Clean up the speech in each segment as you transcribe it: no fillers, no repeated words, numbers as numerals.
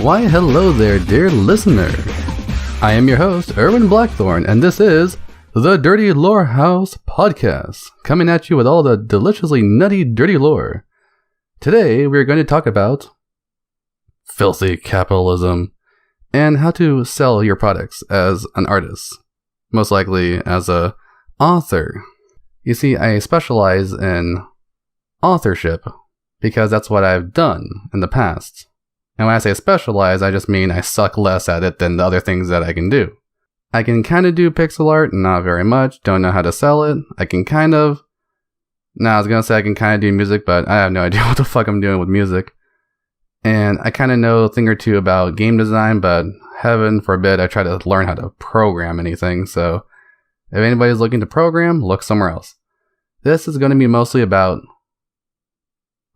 Why, hello there, dear listener. I am your host, Erwin Blackthorn, and this is the Dirty Lore House Podcast, coming at you with all the deliciously nutty, dirty lore. Today, we're going to talk about filthy capitalism and how to sell your products as an artist, most likely as a author. You see, I specialize in authorship because that's what I've done in the past. And when I say specialize, I just mean I suck less at it than the other things that I can do. I can kind of do pixel art, not very much, don't know how to sell it. I can kind of... I was going to say I can kind of do music, but I have no idea what the fuck I'm doing with music. And I kind of know a thing or two about game design, but heaven forbid I try to learn how to program anything. So if anybody's looking to program, look somewhere else. This is going to be mostly about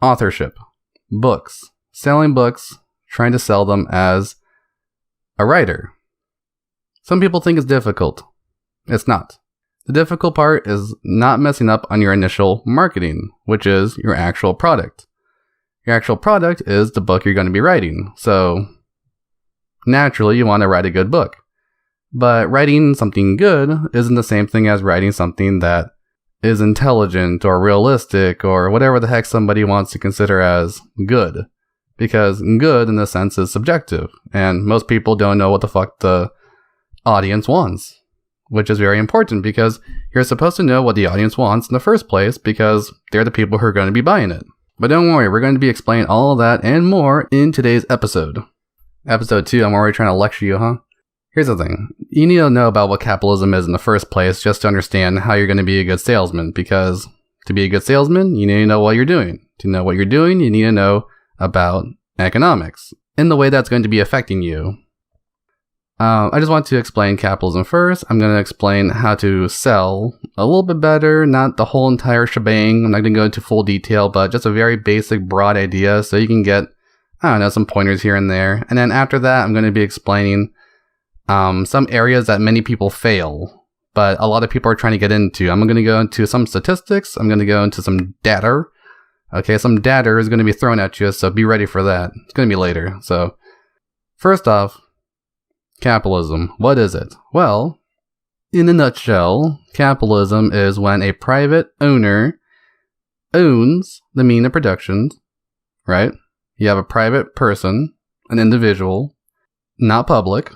authorship, books, selling books, trying to sell them as a writer. Some people think it's difficult. It's not. The difficult part is not messing up on your initial marketing, which is your actual product. Your actual product is the book you're going to be writing. So naturally, you want to write a good book. But writing something good isn't the same thing as writing something that is intelligent or realistic or whatever the heck somebody wants to consider as good. Because good, in this sense, is subjective, and most people don't know what the fuck the audience wants. Which is very important, because you're supposed to know what the audience wants in the first place, because they're the people who are going to be buying it. But don't worry, we're going to be explaining all of that and more in today's episode. Episode 2, I'm already trying to lecture you, huh? Here's the thing. You need to know about what capitalism is in the first place, just to understand how you're going to be a good salesman, because to be a good salesman, you need to know what you're doing. To know what you're doing, you need to know about economics in the way that's going to be affecting you. I just want to explain capitalism first. I'm going to explain how to sell a little bit better, not the whole entire shebang. I'm not going to go into full detail, but just a very basic, broad idea so you can get, some pointers here and there. And then after that, I'm going to be explaining some areas that many people fail, but a lot of people are trying to get into. I'm going to go into some statistics. I'm going to go into some data. Okay, some data is going to be thrown at you, so be ready for that. It's going to be later. So, first off, capitalism. What is it? Well, in a nutshell, capitalism is when a private owner owns the means of production, right? You have a private person, an individual, not public,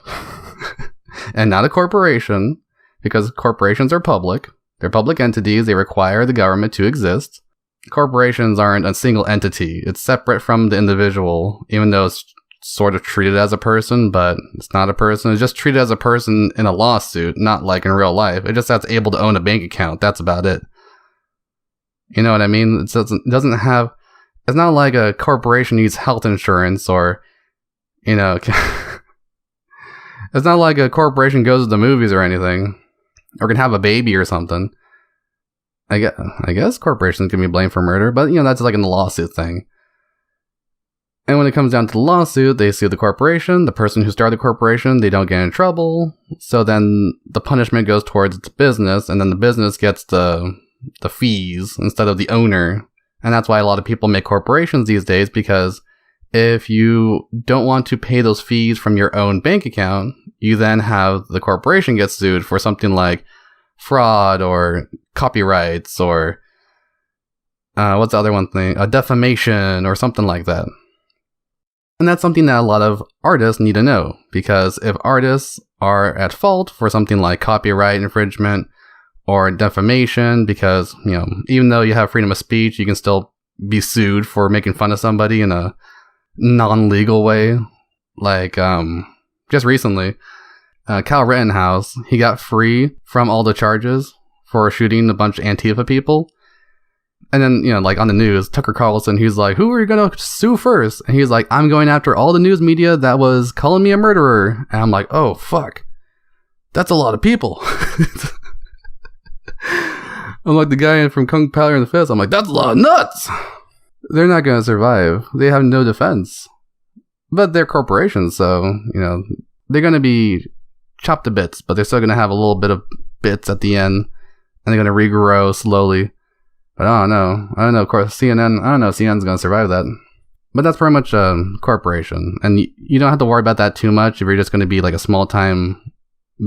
and not a corporation, because corporations are public. They're public entities. They require the government to exist. Corporations aren't a single entity. It's separate from the individual, even though it's sort of treated as a person, but it's not a person. It's just treated as a person in a lawsuit, not like in real life. It just has able to own a bank account. That's about it. You know what I mean? It doesn't have... It's not like a corporation needs health insurance or, it's not like a corporation goes to the movies or anything, or can have a baby or something. I guess corporations can be blamed for murder, but, that's like in the lawsuit thing. And when it comes down to the lawsuit, they sue the corporation, the person who started the corporation, they don't get in trouble, so then the punishment goes towards the business, and then the business gets the fees instead of the owner. And that's why a lot of people make corporations these days, because if you don't want to pay those fees from your own bank account, you then have the corporation get sued for something like fraud or copyrights or what's the other one thing? Defamation or something like that. And that's something that a lot of artists need to know, because if artists are at fault for something like copyright infringement or defamation, because, even though you have freedom of speech, you can still be sued for making fun of somebody in a non-legal way. Like, just recently, Kyle Rittenhouse, he got free from all the charges for shooting a bunch of Antifa people. And then, like on the news, Tucker Carlson, he's like, who are you going to sue first? And he's like, I'm going after all the news media that was calling me a murderer. And I'm like, oh, fuck. That's a lot of people. I'm like the guy from Kung Pao and the Fist. I'm like, that's a lot of nuts. They're not going to survive. They have no defense. But they're corporations, so, they're going to be chopped to bits, but they're still going to have a little bit of bits at the end, and they're going to regrow slowly. But I don't know. Of course, CNN, I don't know if CNN's going to survive that. But that's pretty much a corporation. And you don't have to worry about that too much if you're just going to be like a small-time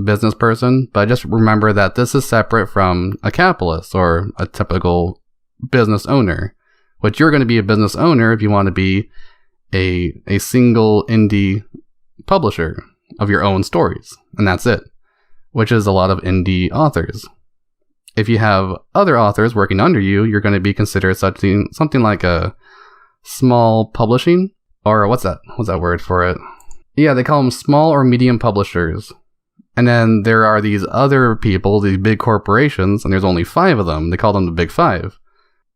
business person. But just remember that this is separate from a capitalist or a typical business owner. Which you're going to be a business owner if you want to be a single indie publisher of your own stories. And that's it. Which is a lot of indie authors. If you have other authors working under you, you're going to be considered something like a small publishing, or what's that word for it? Yeah, they call them small or medium publishers. And then there are these other people, these big corporations, and there's only 5 of them. They call them the Big 5.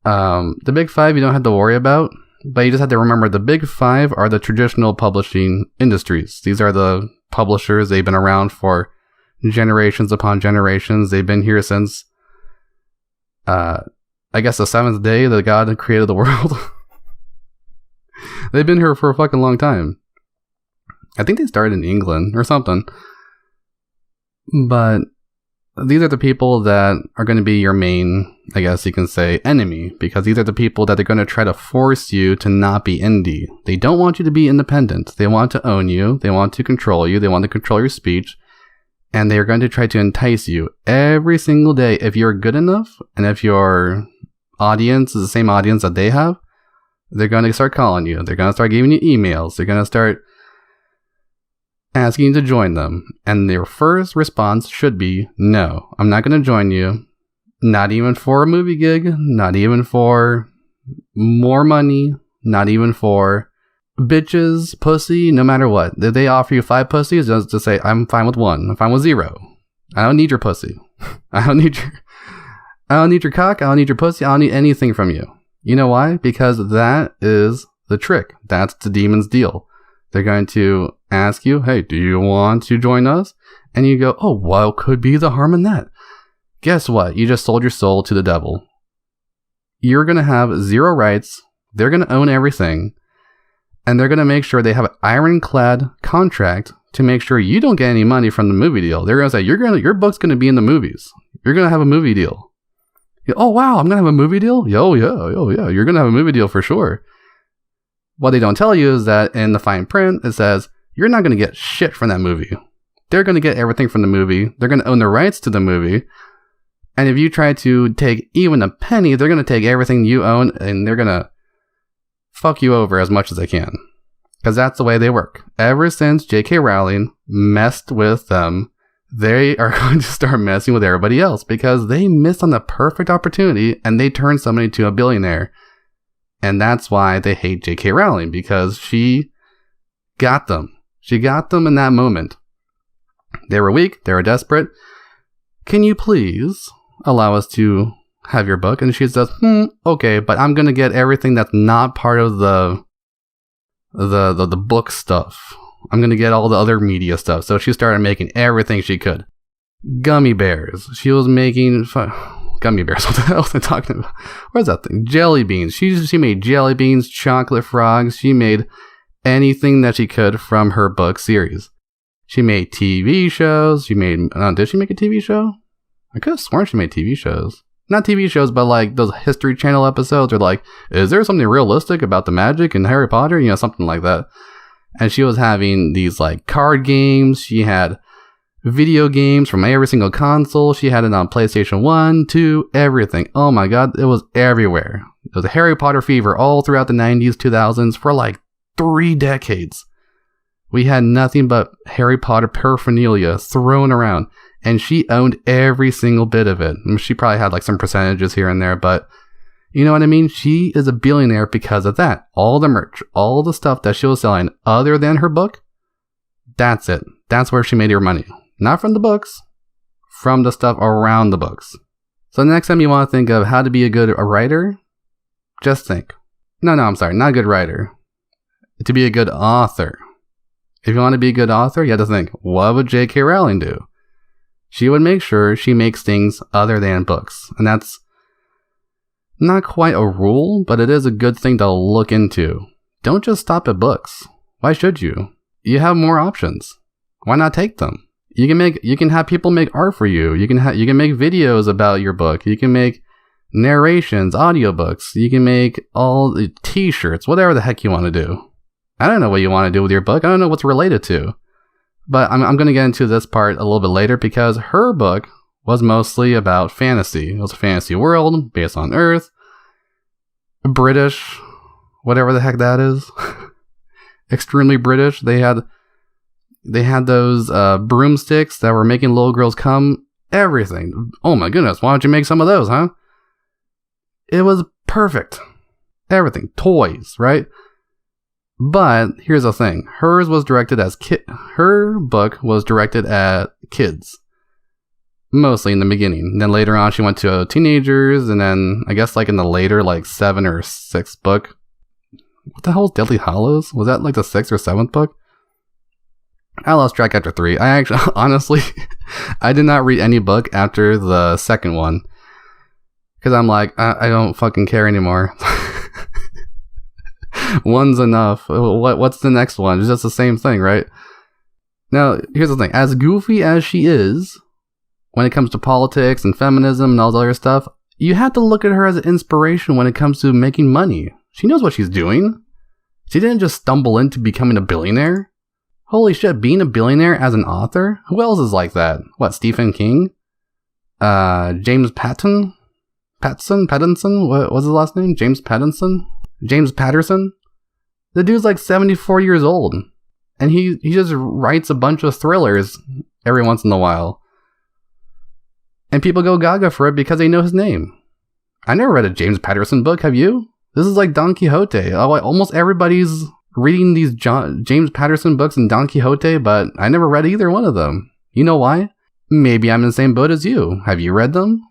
The Big 5 you don't have to worry about, but you just have to remember the Big 5 are the traditional publishing industries. These are the publishers. They've been around for generations upon generations. They've been here since, I guess, the 7th day that God created the world. They've been here for a fucking long time. I think they started in England or something. But these are the people that are going to be your main, I guess you can say, enemy. Because these are the people that are going to try to force you to not be indie. They don't want you to be independent. They want to own you. They want to control you. They want to control your speech. And they are going to try to entice you every single day. If you're good enough, and if your audience is the same audience that they have, they're going to start calling you. They're going to start giving you emails. They're going to start asking you to join them. And their first response should be, no, I'm not going to join you. Not even for a movie gig. Not even for more money. Not even for bitches, pussy, no matter what. If they offer you 5 pussies, just to say, I'm fine with 1. I'm fine with 0. I don't need your pussy. I don't need your cock. I don't need your pussy. I don't need anything from you. You know why? Because that is the trick. That's the demon's deal. They're going to ask you, hey, do you want to join us? And you go, oh, what could be the harm in that? Guess what? You just sold your soul to the devil. You're going to have 0 rights. They're going to own everything. And they're going to make sure they have an ironclad contract to make sure you don't get any money from the movie deal. They're going to say, your book's going to be in the movies. You're going to have a movie deal. Oh, wow, I'm going to have a movie deal? Oh, yeah, you're going to have a movie deal for sure. What they don't tell you is that in the fine print, it says, you're not going to get shit from that movie. They're going to get everything from the movie. They're going to own the rights to the movie. And if you try to take even a penny, they're going to take everything you own and they're going to fuck you over as much as they can. Because that's the way they work. Ever since J.K. Rowling messed with them, they are going to start messing with everybody else because they missed on the perfect opportunity and they turned somebody into a billionaire. And that's why they hate J.K. Rowling, because she got them. She got them in that moment. They were weak. They were desperate. Can you please allow us to have your book? And she says, okay, but I'm going to get everything that's not part of the book stuff. I'm going to get all the other media stuff. So she started making everything she could. Gummy bears. She was making... Gummy bears. What the hell was I talking about? Where's that thing? Jelly beans. She made jelly beans, chocolate frogs. She made anything that she could from her book series. She made TV shows. She made... did she make a TV show? I could have sworn she made TV shows. Not TV shows, but like those History Channel episodes are like, is there something realistic about the magic in Harry Potter? Something like that. And she was having these like card games. She had video games from every single console. She had it on PlayStation 1, 2, everything. Oh my god, it was everywhere. It was a Harry Potter fever all throughout the 90s, 2000s for like 3 decades. We had nothing but Harry Potter paraphernalia thrown around. And she owned every single bit of it. She probably had like some percentages here and there, but you know what I mean? She is a billionaire because of that. All the merch, all the stuff that she was selling other than her book, that's it. That's where she made her money. Not from the books, from the stuff around the books. So the next time you want to think of how to be a good writer, just think. I'm sorry, not a good writer. To be a good author. If you want to be a good author, you have to think, what would J.K. Rowling do? She would make sure she makes things other than books. And that's not quite a rule, but it is a good thing to look into. Don't just stop at books. Why should you? You have more options. Why not take them? You can have people make art for you. You can make videos about your book. You can make narrations, audiobooks. You can make all the t-shirts, whatever the heck you want to do. I don't know what you want to do with your book. I don't know what's related to. But I'm going to get into this part a little bit later because her book was mostly about fantasy. It was a fantasy world based on Earth. British, whatever the heck that is. Extremely British. They had those broomsticks that were making little girls come. Everything. Oh my goodness, why don't you make some of those, huh? It was perfect. Everything. Toys, right? But here's the thing. Her book was directed at kids. Mostly in the beginning. And then later on she went to teenagers, and then I guess like in the later like 7th or 6th book. What the hell is Deadly Hallows? Was that like the 6th or 7th book? I lost track after 3. I actually, honestly, I did not read any book after the 2nd one. Because I'm like, I don't fucking care anymore. One's enough. What's the next one? It's just the same thing, right? Now, here's the thing. As goofy as she is, when it comes to politics and feminism and all the other stuff, you have to look at her as an inspiration when it comes to making money. She knows what she's doing. She didn't just stumble into becoming a billionaire. Holy shit, being a billionaire as an author? Who else is like that? What, Stephen King? James Pattinson? What was his last name? James Pattinson? James Patterson? The dude's like 74 years old. And he just writes a bunch of thrillers every once in a while. And people go gaga for it because they know his name. I never read a James Patterson book, have you? This is like Don Quixote. Almost everybody's reading these James Patterson books and Don Quixote, but I never read either one of them. You know why? Maybe I'm in the same boat as you. Have you read them?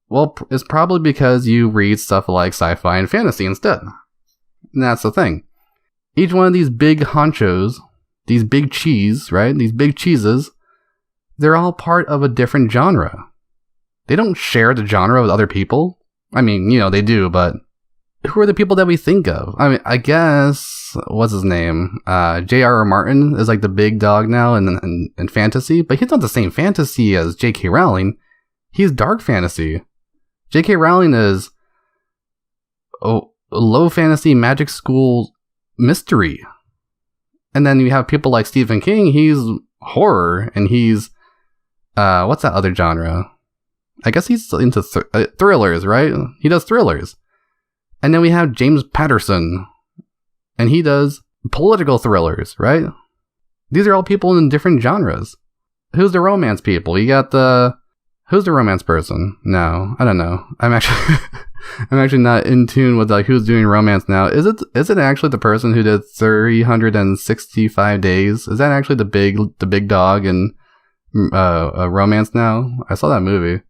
Well, it's probably because you read stuff like sci-fi and fantasy instead. And that's the thing. Each one of these big honchos, these big cheese, right? These big cheeses, they're all part of a different genre. They don't share the genre with other people. I mean, you know, they do, but who are the people that we think of? I mean, I guess, what's his name? J.R.R. Martin is like the big dog now in fantasy, but he's not the same fantasy as J.K. Rowling. He's dark fantasy. J.K. Rowling is low fantasy magic school mystery. And then you have people like Stephen King, he's horror, and he's, what's that other genre? I guess he's into thrillers, right? He does thrillers. And then we have James Patterson, and he does political thrillers, right? These are all people in different genres. Who's the romance people? You got who's the romance person? No, I don't know. I'm actually not in tune with like who's doing romance now. Is it actually the person who did 365 days? Is that actually the big dog in romance now? I saw that movie.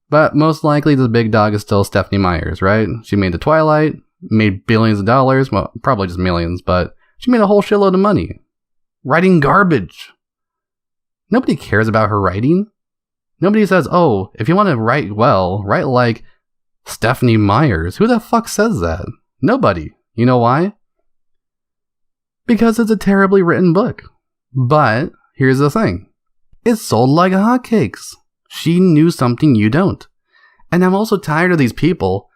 But most likely the big dog is still Stephenie Meyers, right? She made The Twilight, made billions of dollars, well, probably just millions, but she made a whole shitload of money. Writing garbage. Nobody cares about her writing. Nobody says, oh, if you want to write well, write like Stephenie Meyers. Who the fuck says that? Nobody. You know why? Because it's a terribly written book. But here's the thing. It sold like hotcakes. She knew something you don't. And I'm also tired of these people.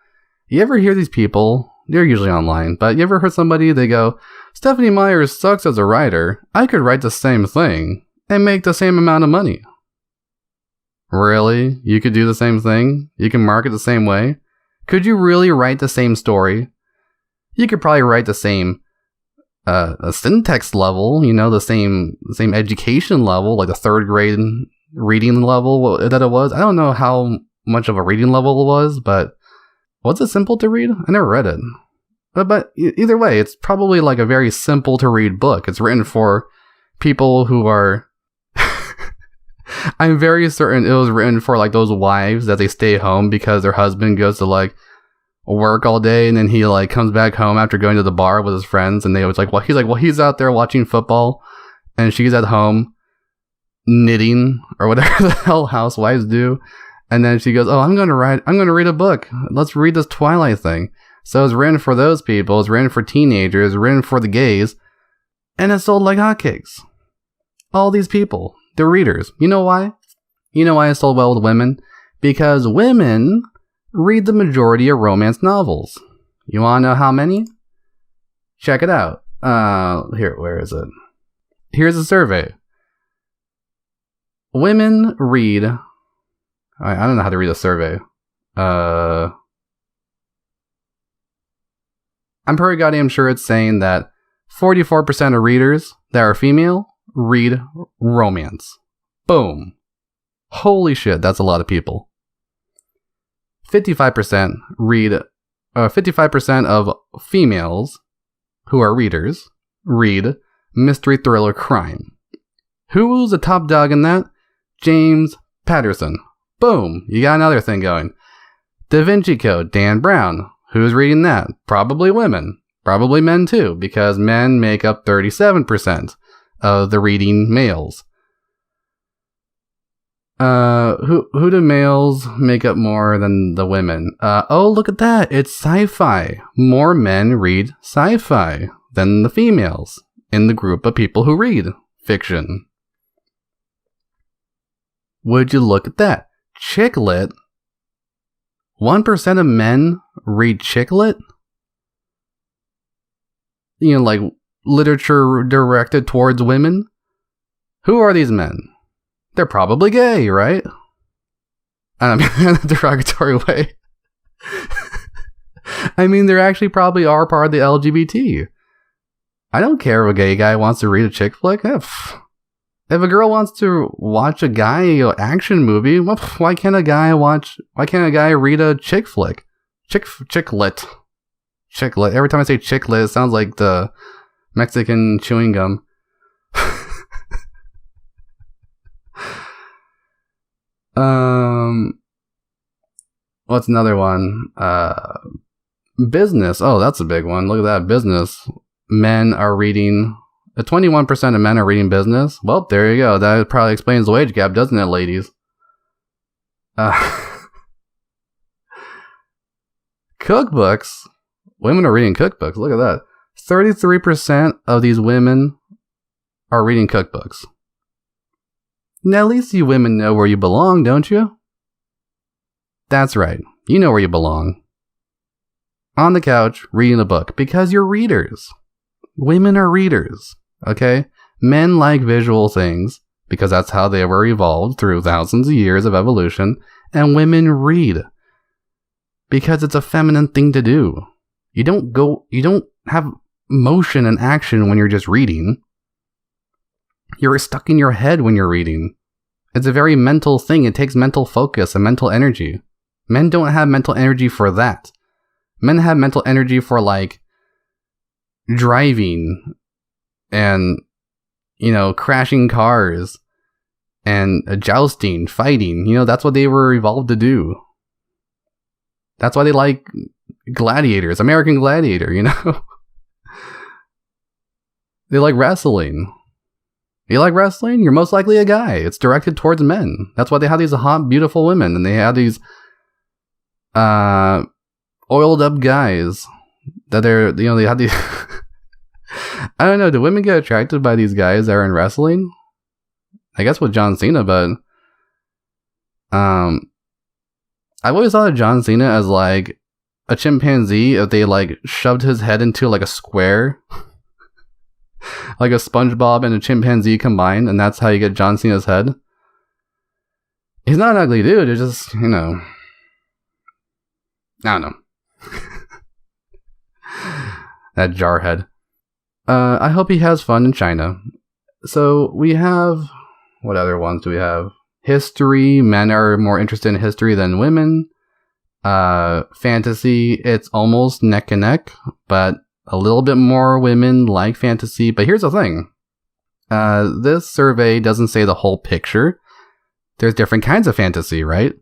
You ever hear these people? They're usually online, but you ever heard somebody, they go, Stephenie Meyers sucks as a writer. I could write the same thing and make the same amount of money. Really? You could do the same thing? You can market the same way? Could you really write the same story? You could probably write the same a syntax level, you know, the same education level, like the 3rd grade reading level that it was. I don't know how much of a reading level it was, but was it simple to read? I never read it. But either way, it's probably like a very simple to read book. It's written for people who are... I'm very certain it was written for like those wives that they stay home because their husband goes to like work all day and then he like comes back home after going to the bar with his friends, and they was like, he's out there watching football and she's at home knitting or whatever the hell housewives do, And then she goes, oh, I'm going to read a book. Let's read this Twilight thing. So it's written for those people. It's written for teenagers. It's written for the gays. And it's sold like hotcakes. All these people, they're readers. You know why? You know why it's sold well with women? Because women read the majority of romance novels. You want to know how many? Check it out. Where is it? Here's a survey. Women read... I don't know how to read a survey. I'm pretty goddamn sure it's saying that 44% of readers that are female read romance. Boom. Holy shit, that's a lot of people. 55% read... 55% of females who are readers read mystery, thriller, crime. Who's the top dog in that? James Patterson. Boom, you got another thing going. Da Vinci Code, Dan Brown. Who's reading that? Probably women. Probably men too, because men make up 37% of the reading males. Who do males make up more than the women? Oh, look at that. It's sci-fi. More men read sci-fi than the females in the group of people who read fiction. Would you look at that? Chick lit. 1% of men read chick lit? You know, like literature directed towards women? Who are these men? They're probably gay, right? I don't mean in a derogatory way. I mean, they actually probably are part of the LGBT. I don't care if a gay guy wants to read a chick flick. If a girl wants to watch a guy action movie, well, why can't a guy read a chick flick? Chick lit. Every time I say chick lit, it sounds like the Mexican chewing gum. What's another one? Business. Oh, that's a big one. Look at that. Business. Men are reading... 21% of men are reading business. Well, there you go. That probably explains the wage gap, doesn't it, ladies? Cookbooks. Women are reading cookbooks. Look at that. 33% of these women are reading cookbooks. Now, at least you women know where you belong, don't you? That's right. You know where you belong. On the couch, reading a book. Because you're readers. Women are readers. Okay? Men like visual things. Because that's how they were evolved through thousands of years of evolution. And women read. Because it's a feminine thing to do. You don't have motion and action when you're just reading. You're stuck in your head when you're reading. It's a very mental thing. It takes mental focus and mental energy. Men don't have mental energy for that. Men have mental energy for, like, driving and, you know, crashing cars and jousting, fighting. You know, that's what they were evolved to do. That's why they like gladiators, American Gladiator, you know? They like wrestling. You like wrestling? You're most likely a guy. It's directed towards men. That's why they have these hot, beautiful women. And they have these oiled up guys that they're, you know, they have these... I don't know, do women get attracted by these guys that are in wrestling? I guess with John Cena, but... I've always thought of John Cena as, like, a chimpanzee if they, like, shoved his head into, like, a square. Like a SpongeBob and a chimpanzee combined, and that's how you get John Cena's head. He's not an ugly dude, it's just, you know... I don't know. That jarhead. I hope he has fun in China. So, we have... What other ones do we have? History. Men are more interested in history than women. Fantasy. It's almost neck and neck, but a little bit more women like fantasy. But here's the thing. This survey doesn't say the whole picture. There's different kinds of fantasy, right?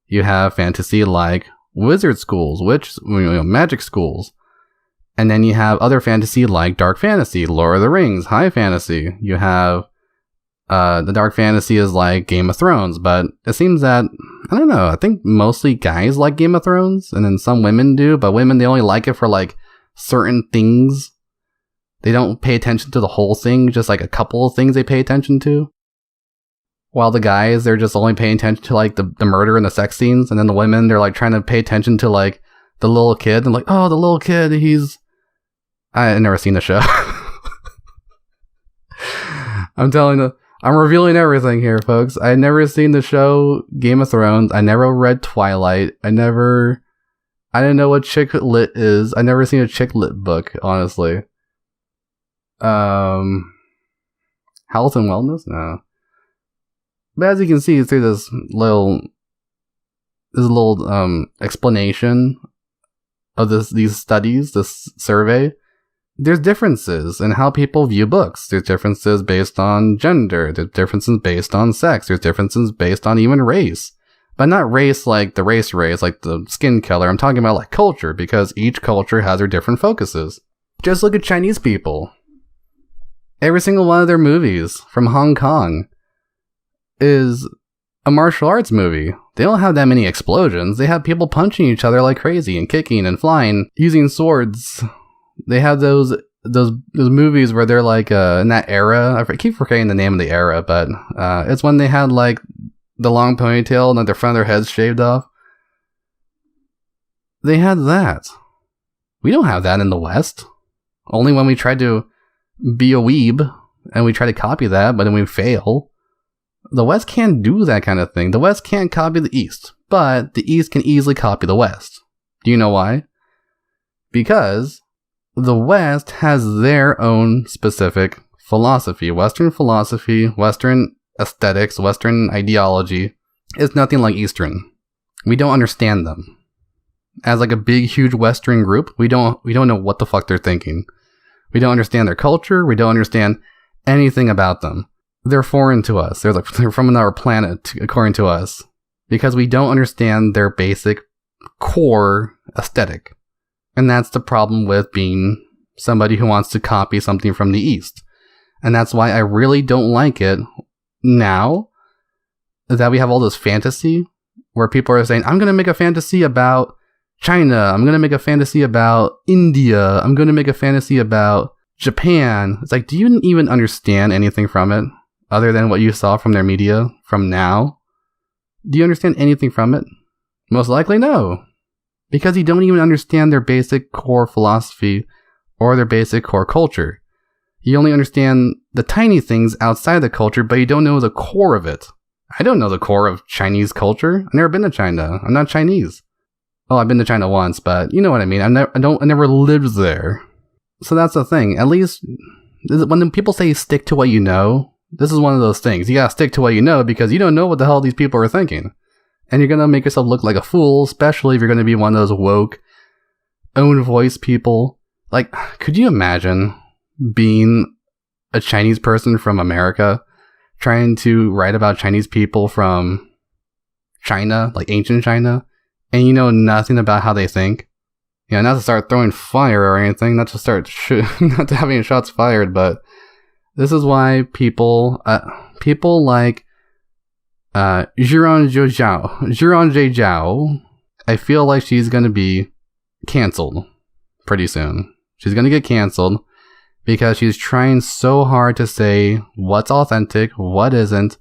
You have fantasy like wizard schools, magic schools. And then you have other fantasy like dark fantasy, Lord of the Rings, high fantasy. You have the dark fantasy is like Game of Thrones, but it seems that, I don't know, I think mostly guys like Game of Thrones, and then some women do, but women, they only like it for like certain things. They don't pay attention to the whole thing, just like a couple of things they pay attention to. While the guys, they're just only paying attention to like the murder and the sex scenes, and then the women, they're like trying to pay attention to like the little kid, and like, oh, the little kid, I've never seen the show. I'm revealing everything here, folks. I had never seen the show Game of Thrones. I never read Twilight. I didn't know what chick lit is. I never seen a chick lit book, honestly. Health and wellness? No. But as you can see through this little explanation of these studies, this survey, there's differences in how people view books. There's differences based on gender. There's differences based on sex. There's differences based on even race. But not race like the race, like the skin color. I'm talking about like culture, because each culture has their different focuses. Just look at Chinese people. Every single one of their movies from Hong Kong is a martial arts movie. They don't have that many explosions. They have people punching each other like crazy and kicking and flying, using swords. They have those movies where they're like in that era. I keep forgetting the name of the era, but it's when they had like the long ponytail and like the front of their heads shaved off. They had that. We don't have that in the West. Only when we try to be a weeb and we try to copy that, but then we fail. The West can't do that kind of thing. The West can't copy the East, but the East can easily copy the West. Do you know why? Because the West has their own specific philosophy. Western philosophy, Western aesthetics, Western ideology is nothing like Eastern. We don't understand them. As like a big, huge Western group, we don't know what the fuck they're thinking. We don't understand their culture. We don't understand anything about them. They're foreign to us. They're from another planet, according to us, because we don't understand their basic core aesthetic. And that's the problem with being somebody who wants to copy something from the East. And that's why I really don't like it now that we have all this fantasy where people are saying, I'm going to make a fantasy about China. I'm going to make a fantasy about India. I'm going to make a fantasy about Japan. It's like, do you even understand anything from it other than what you saw from their media from now? Do you understand anything from it? Most likely no. Because you don't even understand their basic core philosophy or their basic core culture. You only understand the tiny things outside the culture, but you don't know the core of it. I don't know the core of Chinese culture. I've never been to China. I'm not Chinese. Oh, I've been to China once, but you know what I mean. I never lived there. So that's the thing. At least when people say stick to what you know, this is one of those things. You gotta stick to what you know because you don't know what the hell these people are thinking. And you're going to make yourself look like a fool, especially if you're going to be one of those woke, own voice people. Like, could you imagine being a Chinese person from America trying to write about Chinese people from China, like ancient China, and you know nothing about how they think? You know, not to start throwing fire or anything, not to start not to have any shots fired, but this is why people like Zhiran Zhejiao, I feel like she's going to be canceled pretty soon. She's going to get canceled because she's trying so hard to say what's authentic, what isn't,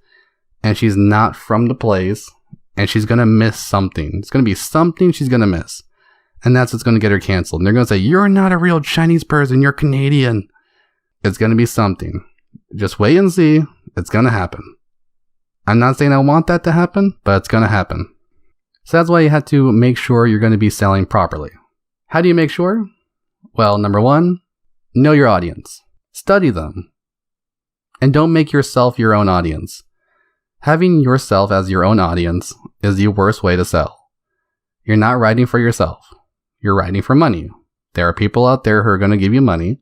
and she's not from the place, and she's going to miss something. It's going to be something she's going to miss, and that's what's going to get her canceled. And they're going to say, you're not a real Chinese person, you're Canadian. It's going to be something. Just wait and see. It's going to happen. I'm not saying I want that to happen, but it's going to happen. So that's why you have to make sure you're going to be selling properly. How do you make sure? Well, number one, know your audience. Study them. And don't make yourself your own audience. Having yourself as your own audience is the worst way to sell. You're not writing for yourself. You're writing for money. There are people out there who are going to give you money,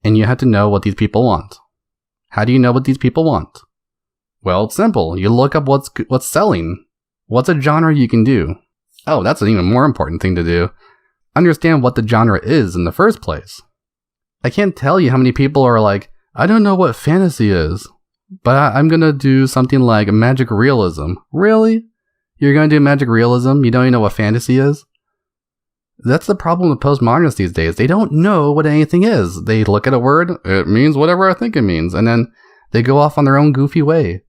and you have to know what these people want. How do you know what these people want? Well, it's simple. You look up what's selling. What's a genre you can do? Oh, that's an even more important thing to do. Understand what the genre is in the first place. I can't tell you how many people are like, I don't know what fantasy is. but I'm going to do something like magic realism. Really? You're going to do magic realism? You don't even know what fantasy is? That's the problem with postmodernists these days. They don't know what anything is. They look at a word, it means whatever I think it means, and then they go off on their own goofy way.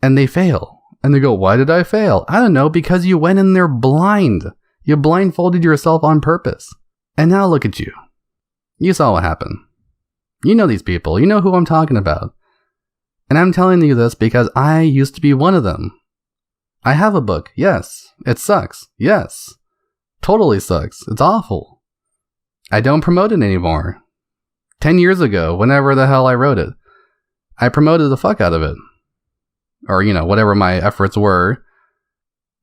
And they fail. And they go, why did I fail? I don't know, because you went in there blind. You blindfolded yourself on purpose. And now look at you. You saw what happened. You know these people. You know who I'm talking about. And I'm telling you this because I used to be one of them. I have a book. Yes. It sucks. Yes. Totally sucks. It's awful. I don't promote it anymore. 10 years ago, whenever the hell I wrote it, I promoted the fuck out of it. Or, whatever my efforts were.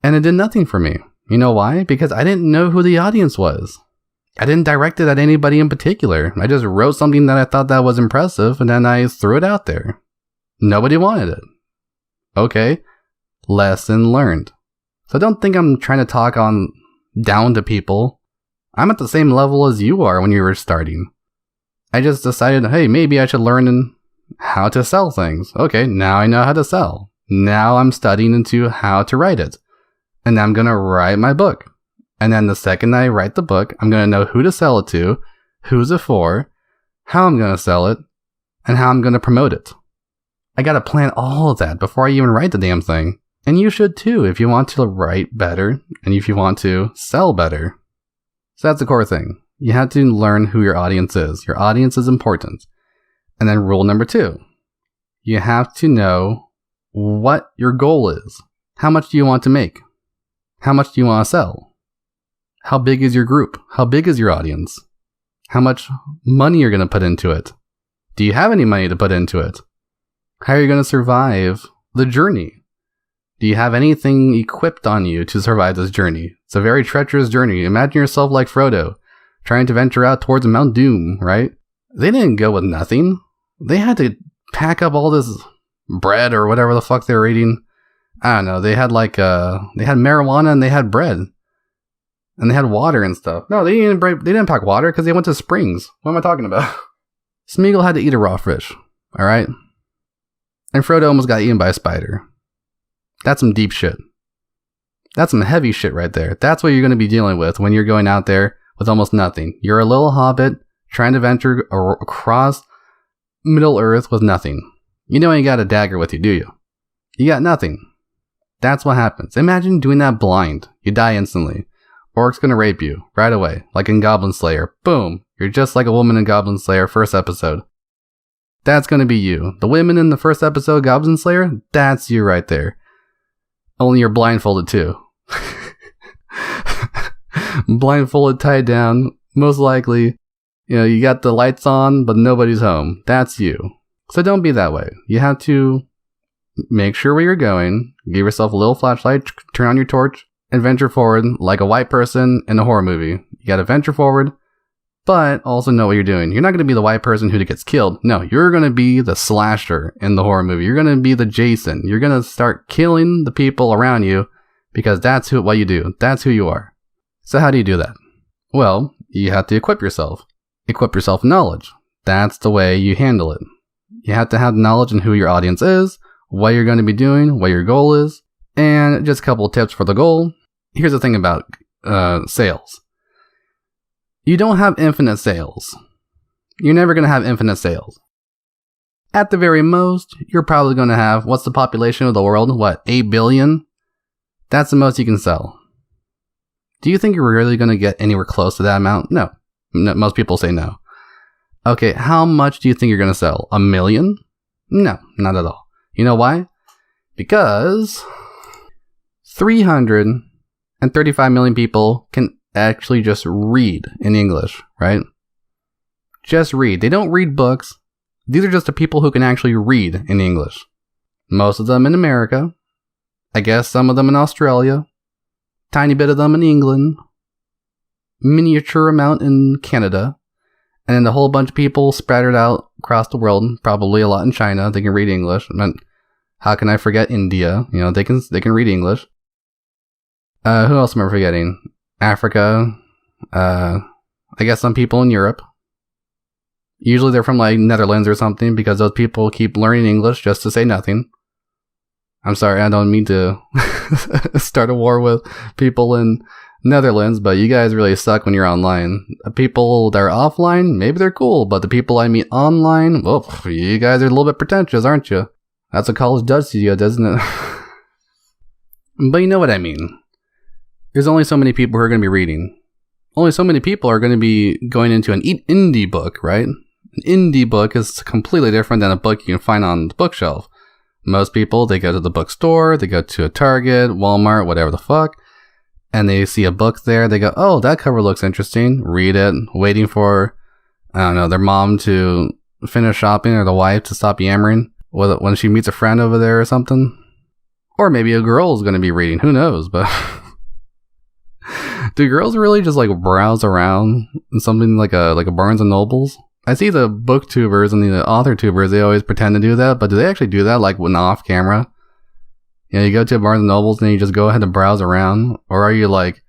And it did nothing for me. You know why? Because I didn't know who the audience was. I didn't direct it at anybody in particular. I just wrote something that I thought that was impressive, and then I threw it out there. Nobody wanted it. Okay. Lesson learned. So don't think I'm trying to talk on down to people. I'm at the same level as you are when you were starting. I just decided, hey, maybe I should learn how to sell things. Okay, now I know how to sell. Now I'm studying into how to write it. And I'm going to write my book. And then the second I write the book, I'm going to know who to sell it to, who's it for, how I'm going to sell it, and how I'm going to promote it. I got to plan all of that before I even write the damn thing. And you should too if you want to write better and if you want to sell better. So that's the core thing. You have to learn who your audience is. Your audience is important. And then rule number 2. You have to know what your goal is. How much do you want to make? How much do you want to sell? How big is your group? How big is your audience? How much money you're going to put into it? Do you have any money to put into it? How are you going to survive the journey? Do you have anything equipped on you to survive this journey? It's a very treacherous journey. Imagine yourself like Frodo, trying to venture out towards Mount Doom, right? They didn't go with nothing. They had to pack up all this bread or whatever the fuck they were eating. I don't know. They had they had marijuana and they had bread. And they had water and stuff. No, they didn't pack water because they went to springs. What am I talking about? Smeagol had to eat a raw fish. Alright? And Frodo almost got eaten by a spider. That's some deep shit. That's some heavy shit right there. That's what you're going to be dealing with when you're going out there with almost nothing. You're a little hobbit trying to venture across Middle Earth with nothing. You know you got a dagger with you, do you? You got nothing. That's what happens. Imagine doing that blind. You die instantly. Orc's gonna rape you right away, like in Goblin Slayer. Boom! You're just like a woman in Goblin Slayer first episode. That's gonna be you. The women in the first episode Goblin Slayer, that's you right there. Only you're blindfolded too. Blindfolded, tied down, most likely. You got the lights on, but nobody's home. That's you. So don't be that way. You have to make sure where you're going, give yourself a little flashlight, turn on your torch, and venture forward like a white person in a horror movie. You gotta venture forward, but also know what you're doing. You're not gonna be the white person who gets killed. No, you're gonna be the slasher in the horror movie. You're gonna be the Jason. You're gonna start killing the people around you because that's what you do. That's who you are. So how do you do that? Well, you have to equip yourself. Equip yourself with knowledge. That's the way you handle it. You have to have knowledge in who your audience is, what you're going to be doing, what your goal is, and just a couple of tips for the goal. Here's the thing about sales. You don't have infinite sales. You're never going to have infinite sales. At the very most, you're probably going to have, what's the population of the world? What, 8 billion? That's the most you can sell. Do you think you're really going to get anywhere close to that amount? No. Most people say no. Okay, how much do you think you're going to sell? 1 million? No, not at all. You know why? Because 335 million people can actually just read in English, right? Just read. They don't read books. These are just the people who can actually read in English. Most of them in America. I guess some of them in Australia. Tiny bit of them in England. Miniature amount in Canada. And then a whole bunch of people spattered out across the world. Probably a lot in China. They can read English. How can I forget India? They can read English. Who else am I forgetting? Africa. I guess some people in Europe. Usually they're from like Netherlands or something, because those people keep learning English just to say nothing. I'm sorry, I don't mean to start a war with people in Netherlands, but you guys really suck when you're online. People that are offline, maybe they're cool, but the people I meet online, well, you guys are a little bit pretentious, aren't you? That's what college does to you, doesn't it? But you know what I mean. There's only so many people who are going to be reading. Only so many people are going to be going into an indie book, right? An indie book is completely different than a book you can find on the bookshelf. Most people, they go to the bookstore, they go to a Target, Walmart, whatever the fuck, and they see a book there. They go, oh, that cover looks interesting. Read it, waiting for, I don't know, their mom to finish shopping or the wife to stop yammering when she meets a friend over there or something. Or maybe a girl is going to be reading. Who knows? But do girls really just like browse around in something like a Barnes and Nobles? I see the booktubers and the author tubers, they always pretend to do that, but do they actually do that like when off camera? You know, you go to Barnes and Nobles and you just go ahead and browse around, or are you like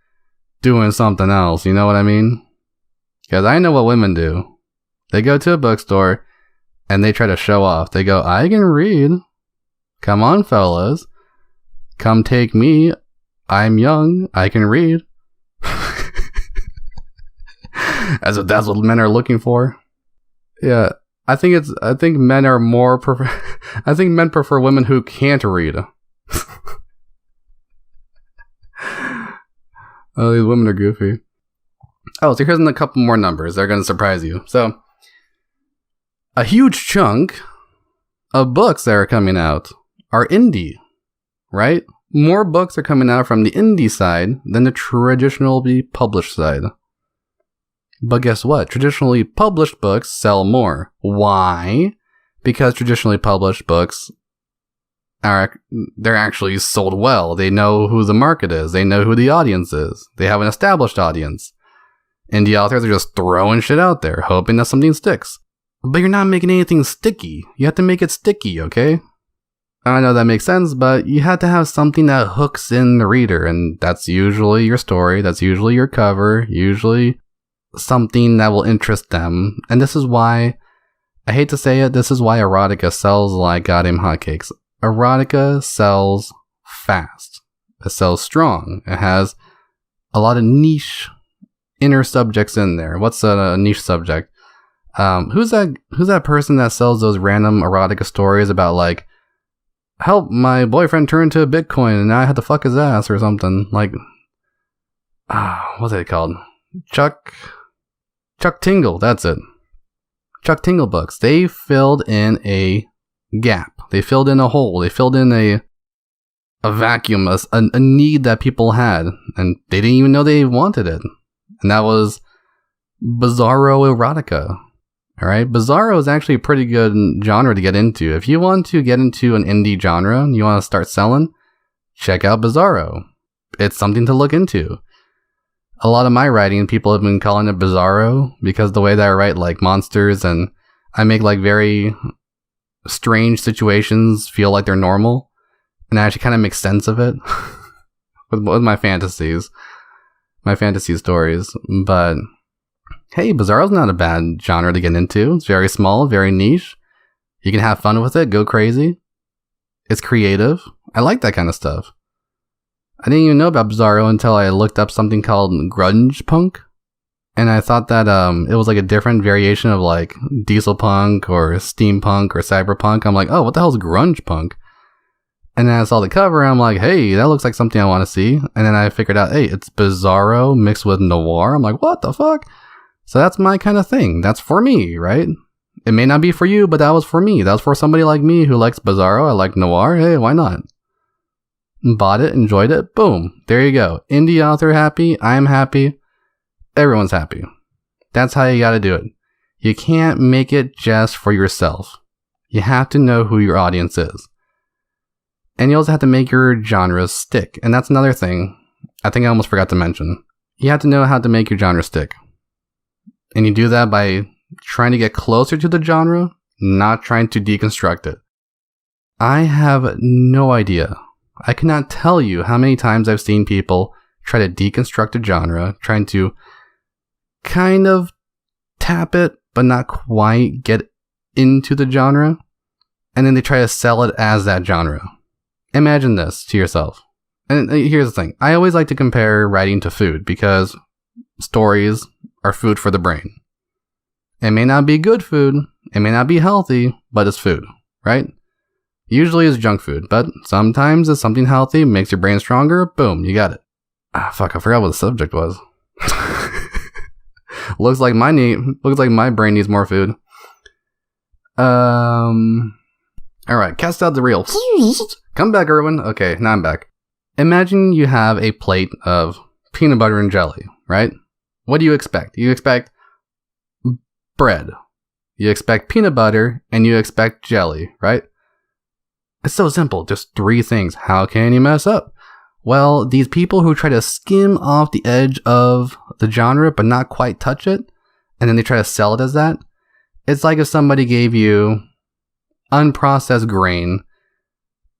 doing something else? You know what I mean? Because I know what women do. They go to a bookstore and they try to show off. They go, I can read. Come on, fellas. Come take me. I'm young. I can read. That's what men are looking for. Yeah, I think men are more I think men prefer women who can't read. Oh, these women are goofy. Oh, so here's a couple more numbers. They're going to surprise you. So, a huge chunk of books that are coming out are indie, right? More books are coming out from the indie side than the traditionally published side. But guess what? Traditionally published books sell more. Why? Because traditionally published books they're actually sold well. They know who the market is. They know who the audience is. They have an established audience. Indie authors are just throwing shit out there, hoping that something sticks. But you're not making anything sticky. You have to make it sticky, okay? I know that makes sense, but you have to have something that hooks in the reader, and that's usually your story. That's usually your cover. Usually something that will interest them. And this is why, I hate to say it, this is why erotica sells like goddamn hotcakes. Erotica sells fast. It sells strong. It has a lot of niche inner subjects in there. What's a niche subject? Who's that person that sells those random erotica stories about like, help, my boyfriend turned to Bitcoin and now I had to fuck his ass or something? Like, what's it called? Chuck Tingle, that's it. Chuck Tingle books. They filled in a gap. They filled in a hole. They filled in a vacuum, a need that people had, and they didn't even know they wanted it. And that was bizarro erotica. Alright? Bizarro is actually a pretty good genre to get into. If you want to get into an indie genre and you want to start selling, check out Bizarro. It's something to look into. A lot of my writing, people have been calling it Bizarro because the way that I write like monsters and I make like very strange situations feel like they're normal, and I actually kind of make sense of it with my fantasies, my fantasy stories. But hey, Bizarro's not a bad genre to get into. It's very small, very niche. You can have fun with it, go crazy. It's creative. I like that kind of stuff. I didn't even know about Bizarro until I looked up something called grunge punk. And I thought that it was like a different variation of like diesel punk or steampunk or cyberpunk. I'm like, oh, what the hell is grunge punk? And then I saw the cover and I'm like, hey, that looks like something I want to see. And then I figured out, hey, it's Bizarro mixed with noir. I'm like, what the fuck? So that's my kind of thing. That's for me, right? It may not be for you, but that was for me. That was for somebody like me who likes Bizarro. I like noir. Hey, why not? Bought it, enjoyed it. Boom. There you go. Indie author happy. I'm happy. Everyone's happy. That's how you gotta do it. You can't make it just for yourself. You have to know who your audience is. And you also have to make your genres stick. And that's another thing I think I almost forgot to mention. You have to know how to make your genre stick. And you do that by trying to get closer to the genre, not trying to deconstruct it. I have no idea. I cannot tell you how many times I've seen people try to deconstruct a genre, trying to kind of tap it, but not quite get into the genre, and then they try to sell it as that genre. Imagine this to yourself. And here's the thing. I always like to compare writing to food because stories are food for the brain. It may not be good food, it may not be healthy, but it's food, right? Usually it's junk food, but sometimes it's something healthy, makes your brain stronger, boom, you got it. I forgot what the subject was. Looks like my brain needs more food. Alright, cast out the reel. Come back, Erwin. Okay, now I'm back. Imagine you have a plate of peanut butter and jelly, right? What do you expect? You expect bread. You expect peanut butter, and you expect jelly, right? It's so simple, just 3 things. How can you mess up? Well, these people who try to skim off the edge of the genre but not quite touch it, and then they try to sell it as that, it's like if somebody gave you unprocessed grain,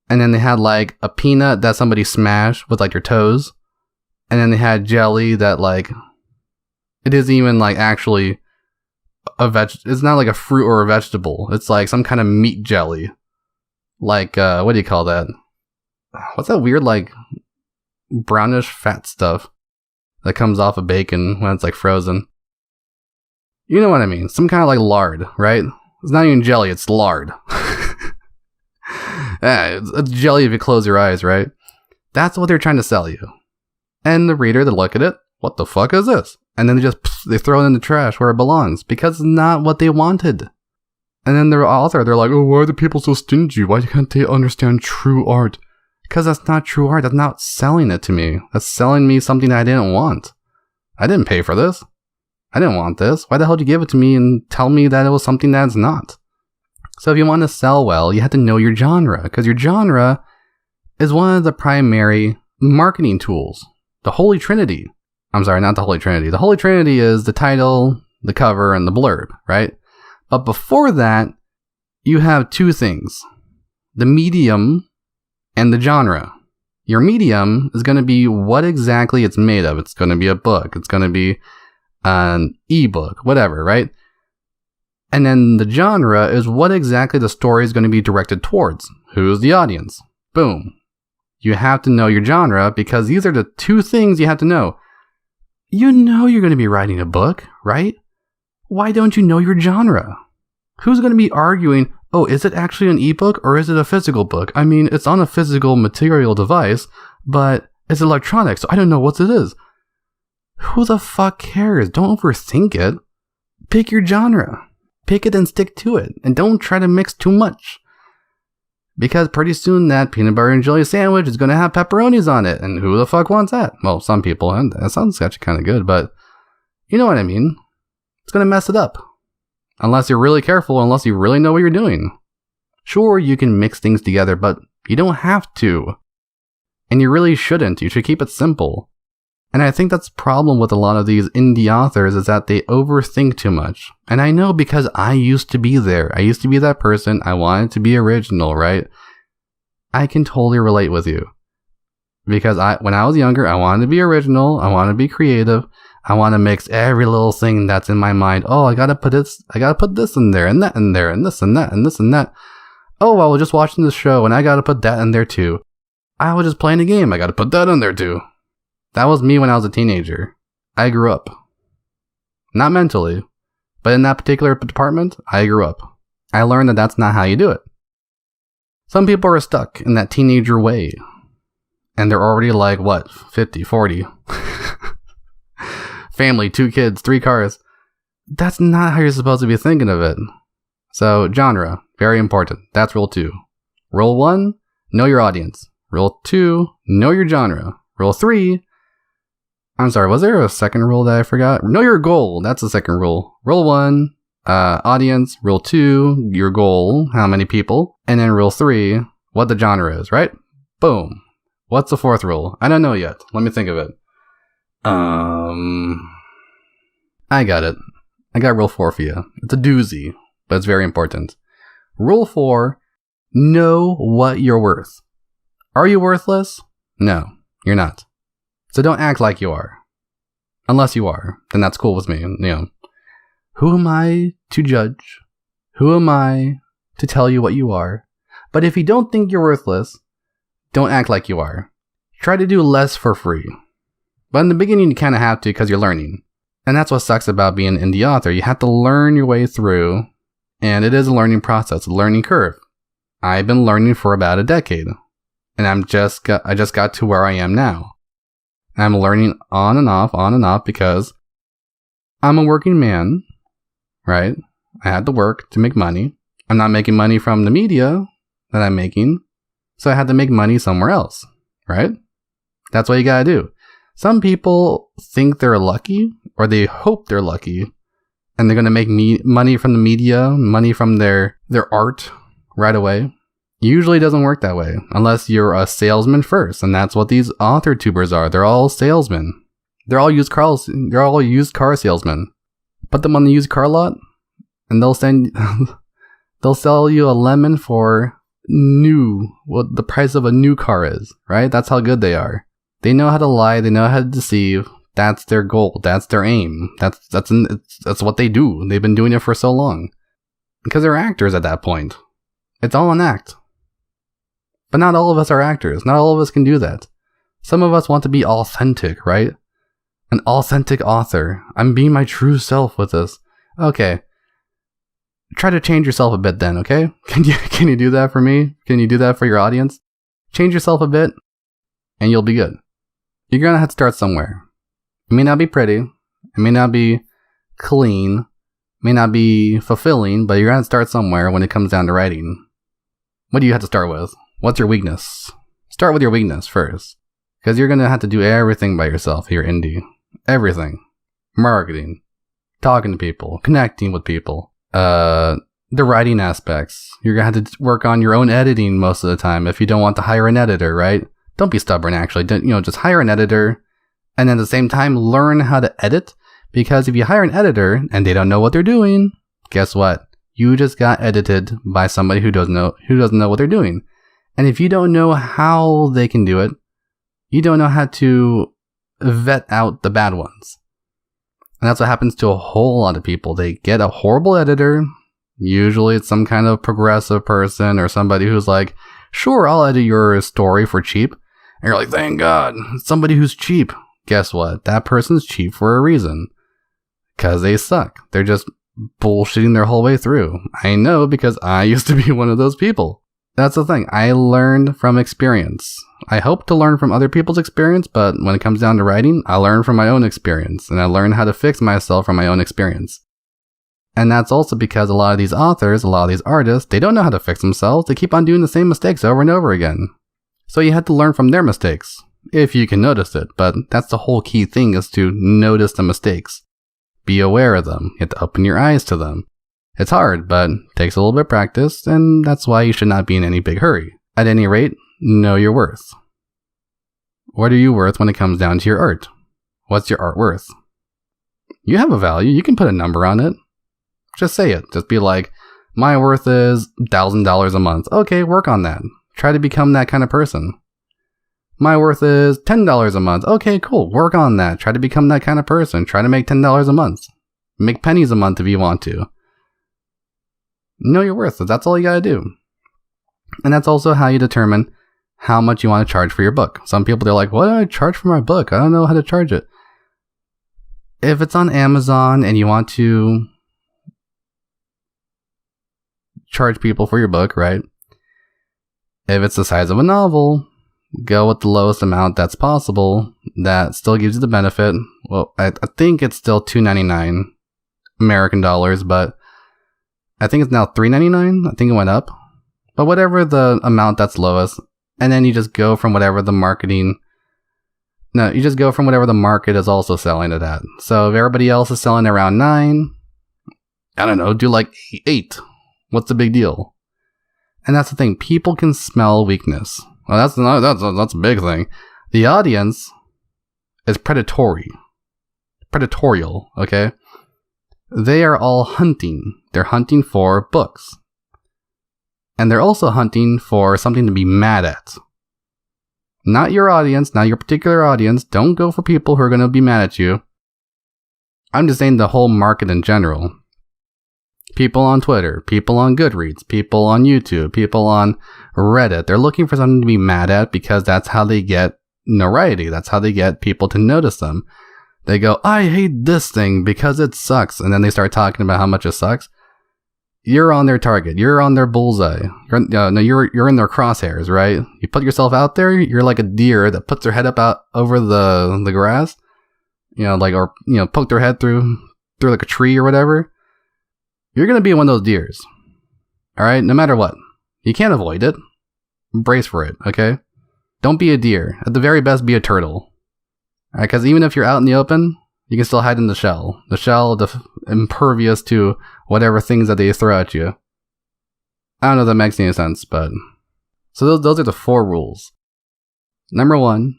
and then they had like a peanut that somebody smashed with like your toes, and then they had jelly that like, it isn't even like actually it's not like a fruit or a vegetable. It's like some kind of meat jelly. Like, what do you call that? What's that weird like brownish fat stuff that comes off of bacon when it's like frozen? You know what I mean? Some kind of like lard, right? It's not even jelly, it's lard. It's jelly if you close your eyes, right? That's what they're trying to sell you. And the reader, they look at it, what the fuck is this? And then they throw it in the trash where it belongs because it's not what they wanted. And then the author, they're like, oh, why are the people so stingy? Why can't they understand true art? Because that's not true art. That's not selling it to me. That's selling me something that I didn't want. I didn't pay for this. I didn't want this. Why the hell did you give it to me and tell me that it was something that it's not? So if you want to sell well, you have to know your genre. Because your genre is one of the primary marketing tools. The Holy Trinity. I'm sorry, not the Holy Trinity. The Holy Trinity is the title, the cover, and the blurb, right? But before that, you have 2 things. The medium and the genre. Your medium is going to be what exactly it's made of. It's going to be a book. It's going to be an ebook, whatever, right? And then the genre is what exactly the story is going to be directed towards. Who's the audience? Boom. You have to know your genre because these are the 2 things you have to know. You know you're going to be writing a book, right? Why don't you know your genre? Who's going to be arguing, oh, is it actually an ebook or is it a physical book? I mean, it's on a physical material device, but it's electronic, so I don't know what it is. Who the fuck cares? Don't overthink it. Pick your genre. Pick it and stick to it. And don't try to mix too much. Because pretty soon that peanut butter and jelly sandwich is going to have pepperonis on it. And who the fuck wants that? Well, some people. And that sounds actually kind of good, but you know what I mean. It's going to mess it up. Unless you're really careful, unless you really know what you're doing. Sure, you can mix things together, but you don't have to. And you really shouldn't. You should keep it simple. And I think that's the problem with a lot of these indie authors is that they overthink too much. And I know because I used to be there. I used to be that person. I wanted to be original, right? I can totally relate with you. Because when I was younger, I wanted to be original. I wanted to be creative. I want to mix every little thing that's in my mind. Oh, I gotta put this in there, and that in there, and this and that, and this and that. Oh, I was just watching this show, and I gotta put that in there too. I was just playing a game, I gotta put that in there too. That was me when I was a teenager. I grew up. Not mentally, but in that particular department, I grew up. I learned that that's not how you do it. Some people are stuck in that teenager way. And they're already like, what, 50, 40. Family, 2 kids, 3 cars. That's not how you're supposed to be thinking of it. So, genre, very important. That's rule 2. Rule 1, know your audience. Rule 2, know your genre. Rule 3, I'm sorry, was there a second rule that I forgot? Know your goal, that's the second rule. Rule 1, audience. Rule 2, your goal, how many people. And then rule 3, what the genre is, right? Boom. What's the 4th rule? I don't know yet. Let me think of it. I got it. I got rule 4 for you. It's a doozy, but it's very important. Rule 4, know what you're worth. Are you worthless? No, you're not. So don't act like you are. Unless you are, then that's cool with me, you know. Who am I to judge? Who am I to tell you what you are? But if you don't think you're worthless, don't act like you are. Try to do less for free. But in the beginning, you kind of have to because you're learning. And that's what sucks about being an indie author. You have to learn your way through, and it is a learning process, a learning curve. I've been learning for about a decade, and I just got to where I am now. I'm learning on and off because I'm a working man, right? I had to work to make money. I'm not making money from the media that I'm making, so I had to make money somewhere else, right? That's what you gotta do. Some people think they're lucky, or they hope they're lucky, and they're gonna make money from the media, money from their art right away. Usually doesn't work that way, unless you're a salesman first, and that's what these author tubers are. They're all salesmen. They're all used car salesmen. Put them on the used car lot, and they'll sell you a lemon for what the price of a new car is, right? That's how good they are. They know how to lie. They know how to deceive. That's their goal. That's their aim. That's what they do. They've been doing it for so long. Because they're actors at that point. It's all an act. But not all of us are actors. Not all of us can do that. Some of us want to be authentic, right? An authentic author. I'm being my true self with this. Okay. Try to change yourself a bit then, okay? Can you do that for me? Can you do that for your audience? Change yourself a bit, and you'll be good. You're gonna have to start somewhere. It may not be pretty. It may not be clean. It may not be fulfilling, but you're gonna start somewhere when it comes down to writing. What do you have to start with? What's your weakness? Start with your weakness first. Because you're gonna have to do everything by yourself if you're indie. Everything. Marketing. Talking to people. Connecting with people. The writing aspects. You're gonna have to work on your own editing most of the time if you don't want to hire an editor, right? Don't be stubborn, actually. Just hire an editor, and at the same time, learn how to edit. Because if you hire an editor and they don't know what they're doing, guess what? You just got edited by somebody who doesn't know what they're doing. And if you don't know how they can do it, you don't know how to vet out the bad ones. And that's what happens to a whole lot of people. They get a horrible editor. Usually it's some kind of progressive person or somebody who's like, sure, I'll edit your story for cheap. And you're like, thank God, somebody who's cheap. Guess what? That person's cheap for a reason. Because they suck. They're just bullshitting their whole way through. I know because I used to be one of those people. That's the thing. I learned from experience. I hope to learn from other people's experience, but when it comes down to writing, I learn from my own experience. And I learn how to fix myself from my own experience. And that's also because a lot of these authors, a lot of these artists, they don't know how to fix themselves. They keep on doing the same mistakes over and over again. So you have to learn from their mistakes, if you can notice it. But that's the whole key thing, is to notice the mistakes. Be aware of them. You have to open your eyes to them. It's hard, but it takes a little bit of practice, and that's why you should not be in any big hurry. At any rate, know your worth. What are you worth when it comes down to your art? What's your art worth? You have a value. You can put a number on it. Just say it. Just be like, my worth is $1,000 a month. Okay, work on that. Try to become that kind of person. My worth is $10 a month. Okay, cool. Work on that. Try to become that kind of person. Try to make $10 a month. Make pennies a month if you want to. Know your worth. That's all you gotta do. And that's also how you determine how much you want to charge for your book. Some people, they're like, what do I charge for my book? I don't know how to charge it. If it's on Amazon and you want to charge people for your book, right? If it's the size of a novel, go with the lowest amount that's possible. That still gives you the benefit. Well, I think it's still $2.99 American dollars, but I think it's now $3.99. I think it went up. But whatever the amount that's lowest, and then you just go from whatever the market is also selling it at. So if everybody else is selling around 9, I don't know, do like 8. What's the big deal? And that's the thing. People can smell weakness. Well, that's a big thing. The audience is predatorial, okay? They are all hunting. They're hunting for books. And they're also hunting for something to be mad at. Not your audience, not your particular audience. Don't go for people who are going to be mad at you. I'm just saying the whole market in general. People on Twitter, people on Goodreads, people on YouTube, people on Reddit. They're looking for something to be mad at because that's how they get notoriety. That's how they get people to notice them. They go, I hate this thing because it sucks. And then they start talking about how much it sucks. You're on their target. You're on their bullseye. You're in their crosshairs, right? You put yourself out there. You're like a deer that puts their head up out over the grass, poke their head through like a tree or whatever. You're going to be one of those deers. All right. No matter what, you can't avoid it. Brace for it. Okay. Don't be a deer. At the very best, be a turtle. All right. Because even if you're out in the open, you can still hide in the shell. The shell, impervious to whatever things that they throw at you. I don't know if that makes any sense, but... So those are the 4 rules. Number 1,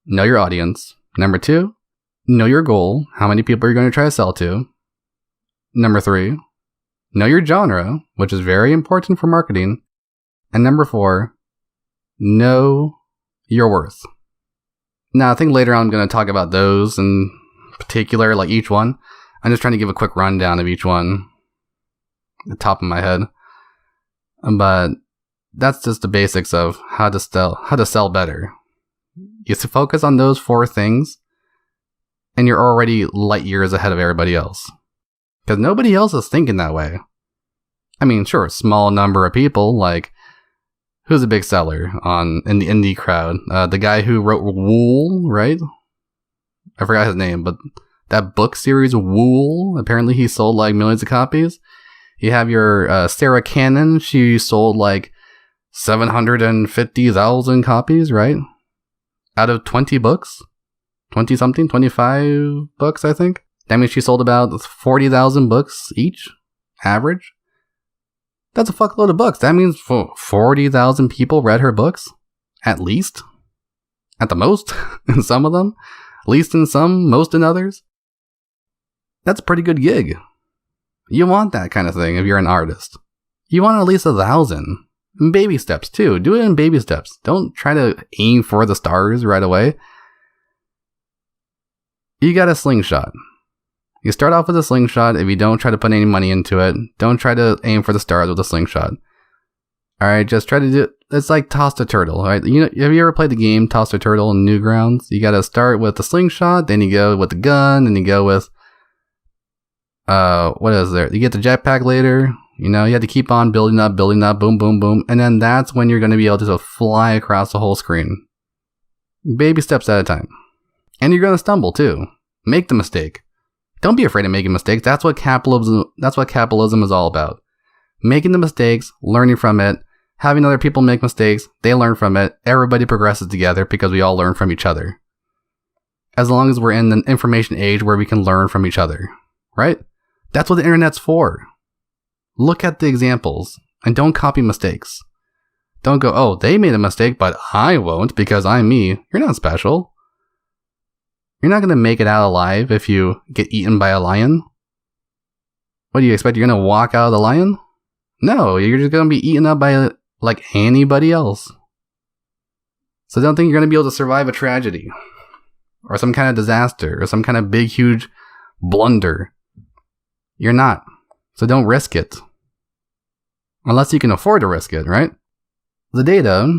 know your audience. Number 2, know your goal. How many people you're going to try to sell to. Number 3, know your genre, which is very important for marketing. And number 4, know your worth. Now, I think later on I'm going to talk about those in particular, like each one. I'm just trying to give a quick rundown of each one. The top of my head. But that's just the basics of how to sell better. You focus on those 4 things, and you're already light years ahead of everybody else. Because nobody else is thinking that way. I mean, sure, small number of people, like, who's a big seller in the indie crowd? The guy who wrote Wool, right? I forgot his name, but that book series, Wool, apparently he sold like millions of copies. You have your Sarah Cannon, she sold like 750,000 copies, right? Out of 20 books? 20 something? 25 books, I think? That means she sold about 40,000 books each, average. That's a fuckload of books. That means 40,000 people read her books, at least. At the most, in some of them. Least in some, most in others. That's a pretty good gig. You want that kind of thing if you're an artist. You want at least 1,000. Baby steps too. Do it in baby steps. Don't try to aim for the stars right away. You got a slingshot. You start off with a slingshot. If you don't try to put any money into it, don't try to aim for the stars with a slingshot. Alright, just try to do it. It's like toss a turtle, right? Have you ever played the game Toss a Turtle in Newgrounds? You gotta start with the slingshot, then you go with the gun, then you go with what is there? You get the jetpack later. You have to keep on building up, boom, boom, boom. And then that's when you're going to be able to fly across the whole screen. Baby steps at a time. And you're going to stumble too. Make the mistake. Don't be afraid of making mistakes. That's what capitalism is all about. Making the mistakes, learning from it, having other people make mistakes, they learn from it, everybody progresses together because we all learn from each other. As long as we're in the information age where we can learn from each other. Right? That's what the internet's for. Look at the examples and don't copy mistakes. Don't go, oh, they made a mistake, but I won't because I'm me. You're not special. You're not going to make it out alive if you get eaten by a lion. What do you expect? You're going to walk out of the lion? No, you're just going to be eaten up by like anybody else. So don't think you're going to be able to survive a tragedy or some kind of disaster or some kind of big, huge blunder. You're not. So don't risk it. Unless you can afford to risk it, right? The data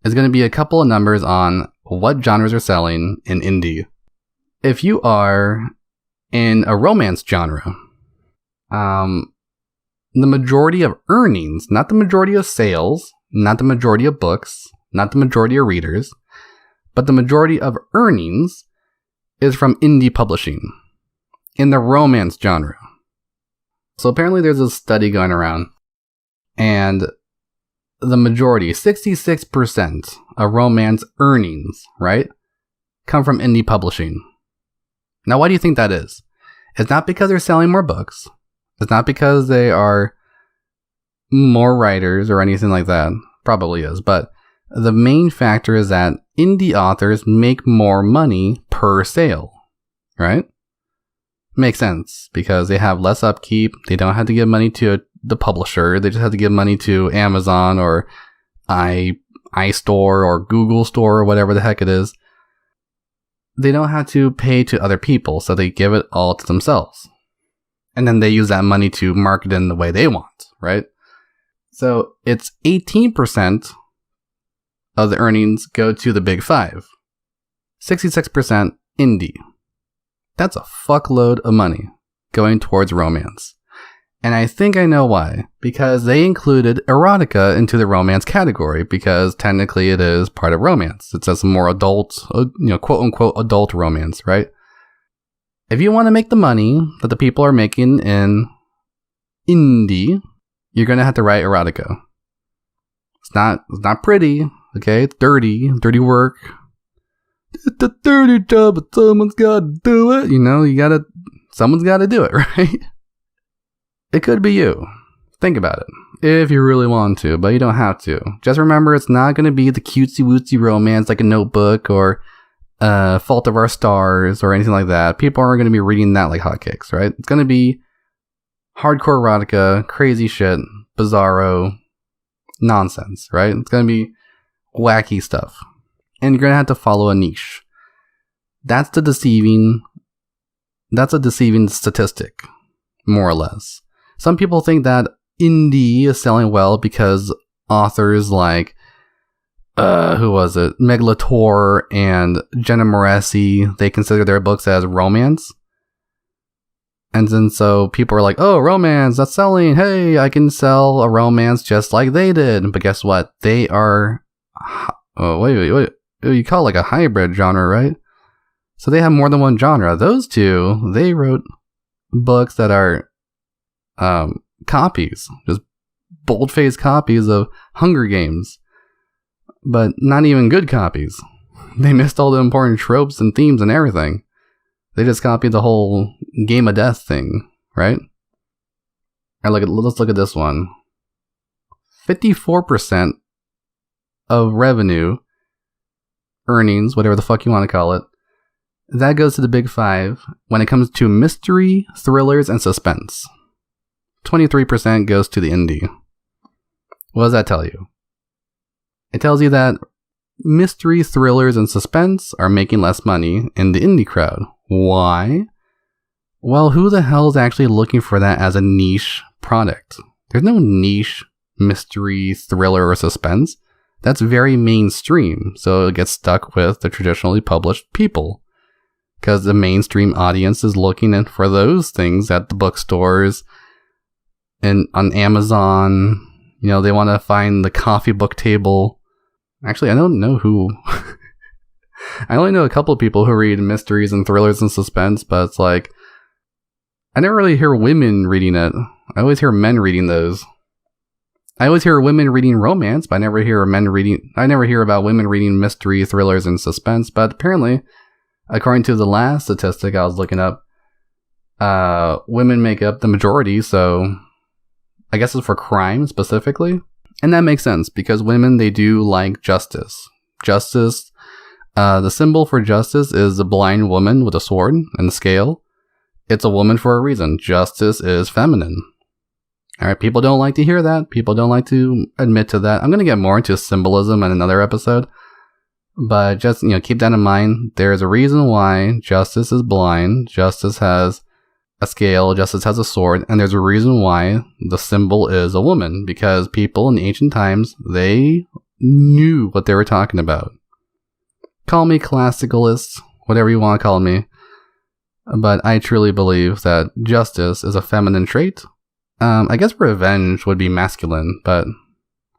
is going to be a couple of numbers on what genres are selling in indie. If you are in a romance genre, the majority of earnings, not the majority of sales, not the majority of books, not the majority of readers, but the majority of earnings is from indie publishing in the romance genre. So apparently there's a study going around, and the majority, 66% of romance earnings, right, come from indie publishing. Now, why do you think that is? It's not because they're selling more books. It's not because they are more writers or anything like that. Probably is, but the main factor is that indie authors make more money per sale, right? Makes sense, because they have less upkeep. They don't have to give money to the publisher. They just have to give money to Amazon or iStore or Google Store or whatever the heck it is. They don't have to pay to other people, so they give it all to themselves. And then they use that money to market in the way they want, right? So it's 18% of the earnings go to the big five. 66% indie. That's a fuckload of money going towards romance. And I think I know why. Because they included erotica into the romance category, because technically it is part of romance. It's a more adult, quote unquote adult romance, right? If you want to make the money that the people are making in indie, you're going to have to write erotica. It's not pretty, okay? It's dirty work. It's a dirty job, but someone's got to do it. Someone's got to do it, right? It could be you. Think about it. If you really want to, but you don't have to. Just remember, it's not going to be the cutesy-wootsy romance like a Notebook or Fault of Our Stars or anything like that. People aren't going to be reading that like hotcakes, right? It's going to be hardcore erotica, crazy shit, bizarro nonsense, right? It's going to be wacky stuff. And you're going to have to follow a niche. That's a deceiving statistic, more or less. Some people think that indie is selling well because authors like, who was it? Megalator and Jenna Moresi, they consider their books as romance. And then so people are like, oh, romance, that's selling. Hey, I can sell a romance just like they did. But guess what? They are, wait. You call it like a hybrid genre, right? So they have more than one genre. Those two, they wrote books that are copies, just bold-faced copies of Hunger Games, but not even good copies. They missed all the important tropes and themes and everything. They just copied the whole Game of Death thing, right? Let's look at this one. 54% of revenue, earnings, whatever the fuck you want to call it, that goes to the big five when it comes to mystery, thrillers, and suspense. 23% goes to the indie. What does that tell you? It tells you that mystery, thrillers, and suspense are making less money in the indie crowd. Why? Well, who the hell is actually looking for that as a niche product? There's no niche mystery, thriller, or suspense. That's very mainstream, so it gets stuck with the traditionally published people. Because the mainstream audience is looking for those things at the bookstores and on Amazon. They want to find the coffee book table. Actually, I don't know who. I only know a couple of people who read mysteries and thrillers and suspense, but it's like, I never really hear women reading it. I always hear men reading those. I always hear women reading romance, but I never hear about women reading mystery, thrillers, and suspense. But apparently, according to the last statistic I was looking up, women make up the majority, so I guess it's for crime specifically. And that makes sense, because women, they do like justice. Justice, the symbol for justice is a blind woman with a sword and a scale. It's a woman for a reason. Justice is feminine. Alright, people don't like to hear that. People don't like to admit to that. I'm going to get more into symbolism in another episode. But just, keep that in mind. There's a reason why justice is blind. Justice has a scale. Justice has a sword. And there's a reason why the symbol is a woman. Because people in ancient times, they knew what they were talking about. Call me classicalist, whatever you want to call me. But I truly believe that justice is a feminine trait. I guess revenge would be masculine, but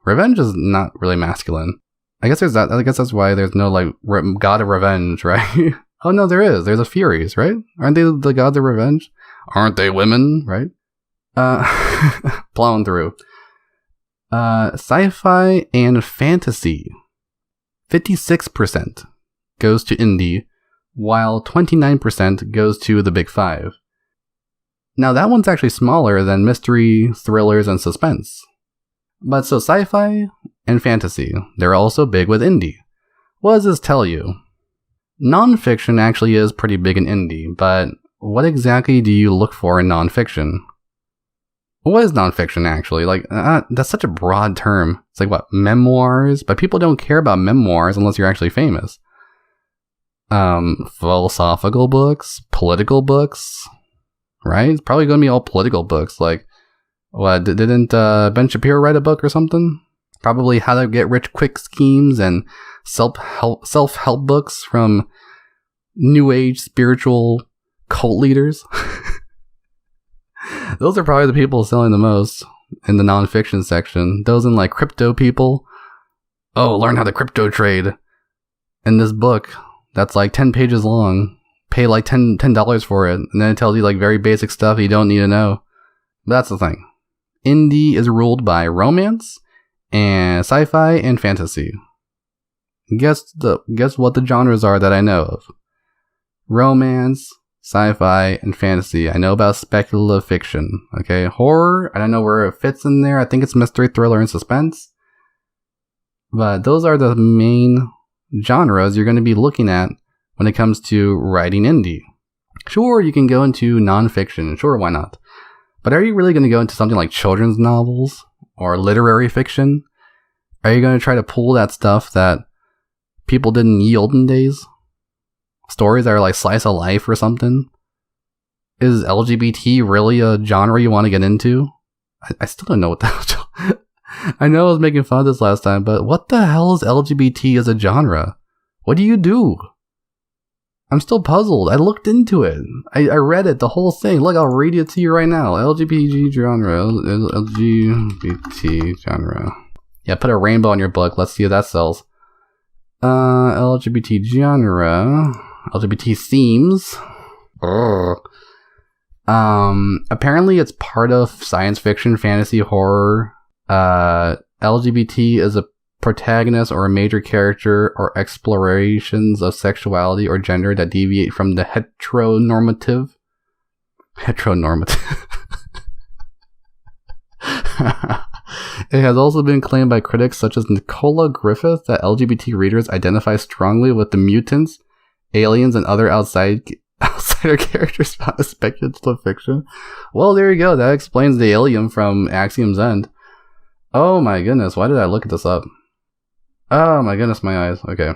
revenge is not really masculine. I guess that's why there's no god of revenge, right? Oh no, there is. There's a Furies, right? Aren't they the gods of revenge? Aren't they women, right? Plowing through. Sci-fi and fantasy. 56% goes to indie, while 29% goes to the big five. Now that one's actually smaller than mystery, thrillers, and suspense. But so sci-fi and fantasy, they're also big with indie. What does this tell you? Nonfiction actually is pretty big in indie, but what exactly do you look for in nonfiction? What is nonfiction actually? That's such a broad term. It's like, what, memoirs? But people don't care about memoirs unless you're actually famous. Philosophical books, political books, right? It's probably going to be all political books. Like, what, didn't Ben Shapiro write a book or something? Probably how to get rich quick schemes and self-help books from new age spiritual cult leaders. Those are probably the people selling the most in the nonfiction section. Those in like crypto people. Oh, learn how to crypto trade. In this book that's like 10 pages long. Pay like $10 for it. And then it tells you like very basic stuff you don't need to know. But that's the thing. Indie is ruled by romance and sci-fi and fantasy. Guess what the genres are that I know of. Romance, sci-fi, and fantasy. I know about speculative fiction. Okay, horror, I don't know where it fits in there. I think it's mystery, thriller, and suspense. But those are the main genres you're going to be looking at when it comes to writing indie. Sure, you can go into nonfiction. Sure, why not? But are you really going to go into something like children's novels or literary fiction? Are you going to try to pull that stuff that people did in ye olden days? Stories that are like slice of life or something? Is LGBT really a genre you want to get into? I still don't know what the hell. I know I was making fun of this last time, but what the hell is LGBT as a genre? What do you do? I'm still puzzled. I looked into it. I read it, the whole thing. Look, I'll read it to you right now. LGBT genre. LGBT genre. Yeah, put a rainbow on your book. Let's see if that sells. LGBT genre. LGBT themes. Apparently it's part of science fiction, fantasy, horror. LGBT is a protagonist or a major character or explorations of sexuality or gender that deviate from the heteronormative. It has also been claimed by critics such as Nicola Griffith that LGBT readers identify strongly with the mutants, aliens, and other outsider characters found in speculative fiction. Well, there you go. That explains the alien from Axiom's End. Oh my goodness, why did I look this up? Oh my goodness, my eyes. Okay.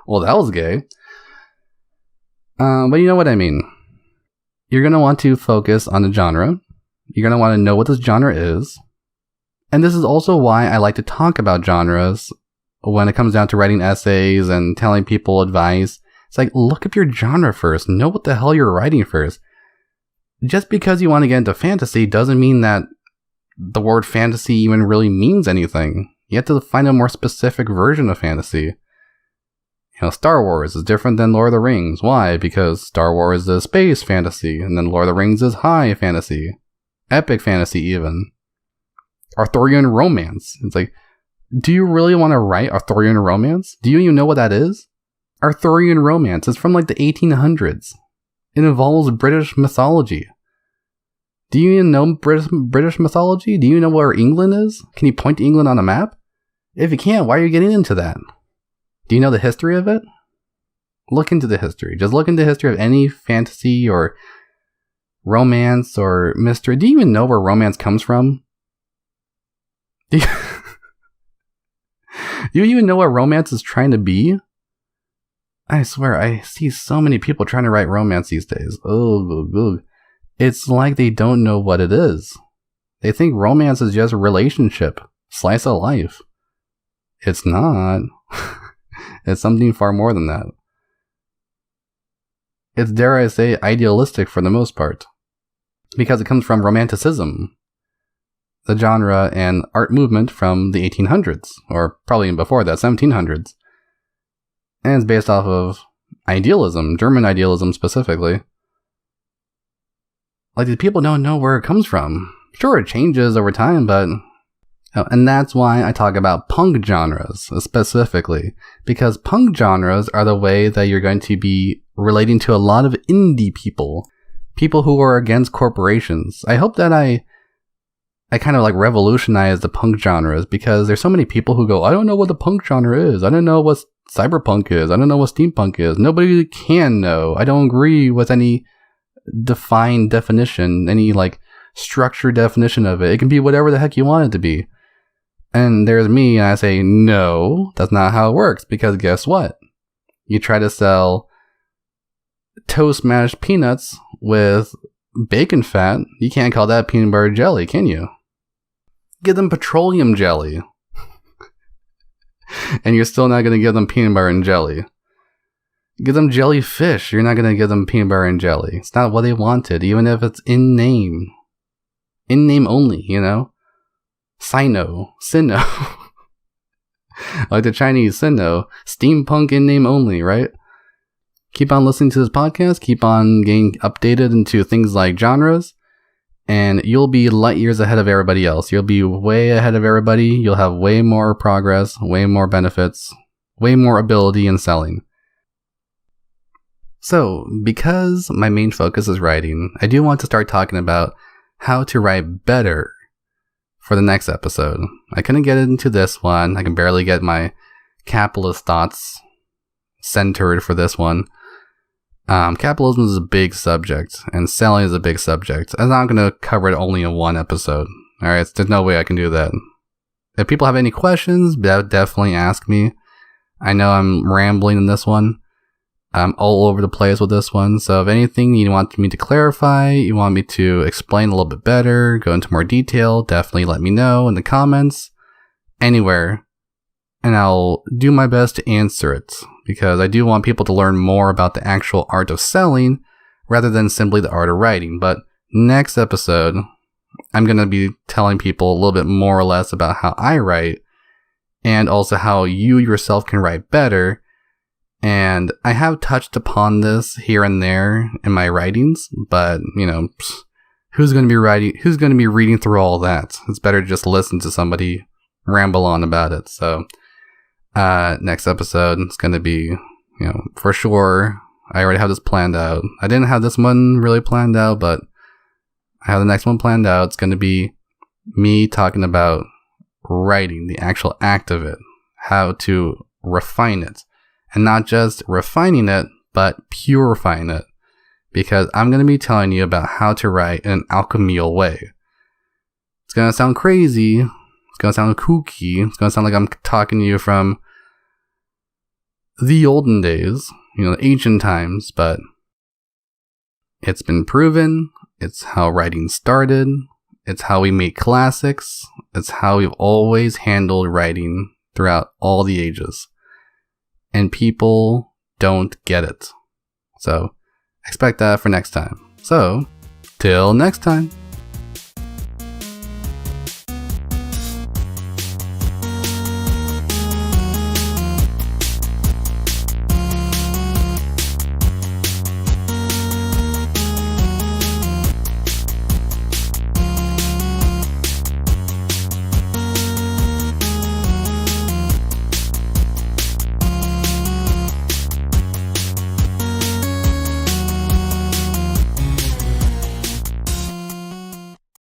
Well, that was gay. But you know what I mean. You're going to want to focus on the genre. You're going to want to know what this genre is. And this is also why I like to talk about genres when it comes down to writing essays and telling people advice. It's like, look up your genre first. Know what the hell you're writing first. Just because you want to get into fantasy doesn't mean that the word fantasy even really means anything. You have to find a more specific version of fantasy. You know, Star Wars is different than Lord of the Rings. Why? Because Star Wars is space fantasy, and then Lord of the Rings is high fantasy. Epic fantasy, even. Arthurian romance. It's like, do you really want to write Arthurian romance? Do you even know what that is? Arthurian romance is from like the 1800s. It involves British mythology. Do you even know British mythology? Do you know where England is? Can you point to England on a map? If you can't, why are you getting into that? Do you know the history of it? Look into the history. Just look into the history of any fantasy or romance or mystery. Do you even know where romance comes from? Do you even know what romance is trying to be? I swear, I see so many people trying to write romance these days. Oh, it's like they don't know what it is. They think romance is just a relationship, slice of life. It's not. It's something far more than that. It's, dare I say, idealistic for the most part. Because it comes from Romanticism, the genre and art movement from the 1800s, or probably even before that, 1700s. And it's based off of idealism, German idealism specifically. Like, the people don't know where it comes from. Sure, it changes over time, but... And that's why I talk about punk genres, specifically. Because punk genres are the way that you're going to be relating to a lot of indie people. People who are against corporations. I hope that I kind of like revolutionize the punk genres, because there's so many people who go, I don't know what the punk genre is. I don't know what cyberpunk is. I don't know what steampunk is. Nobody can know. I don't agree with any defined definition, any like structured definition of it. It can be whatever the heck you want it to be. And there's me, and I say, no, that's not how it works, because guess what? You try to sell toast mashed peanuts with bacon fat, you can't call that peanut butter jelly, can you? Give them petroleum jelly. And you're still not going to give them peanut butter and jelly. Give them jellyfish. You're not going to give them peanut butter and jelly. It's not what they wanted, even if it's in name. In name only, you know? Sino. Like the Chinese Sino. Steampunk in name only, right? Keep on listening to this podcast. Keep on getting updated into things like genres. And you'll be light years ahead of everybody else. You'll be way ahead of everybody. You'll have way more progress, way more benefits, way more ability in selling. So, because my main focus is writing, I do want to start talking about how to write better for the next episode. I couldn't get into this one. I can barely get my capitalist thoughts centered for this one. Capitalism is a big subject, and selling is a big subject. I'm not going to cover it only in one episode. Alright, there's no way I can do that. If people have any questions, definitely ask me. I know I'm rambling in this one. I'm all over the place with this one. So if anything you want me to clarify, you want me to explain a little bit better, go into more detail, definitely let me know in the comments. Anywhere. And I'll do my best to answer it, because I do want people to learn more about the actual art of selling rather than simply the art of writing. But next episode, I'm going to be telling people a little bit more or less about how I write, and also how you yourself can write better. And I have touched upon this here and there in my writings, but you know, who's going to be reading through all that? It's better to just listen to somebody ramble on about it. So next episode is going to be, you know, for sure, I already have this planned out. I didn't have this one really planned out, but I have the next one planned out. It's going to be me talking about writing, the actual act of it, how to refine it, and not just refining it, but purifying it, because I'm going to be telling you about how to write in an alchemical way. It's going to sound crazy. It's going to sound kooky. It's going to sound like I'm talking to you from the olden days, you know, ancient times, but it's been proven. It's how writing started. It's how we make classics. It's how we've always handled writing throughout all the ages. And people don't get it. So expect that for next time. So, till next time.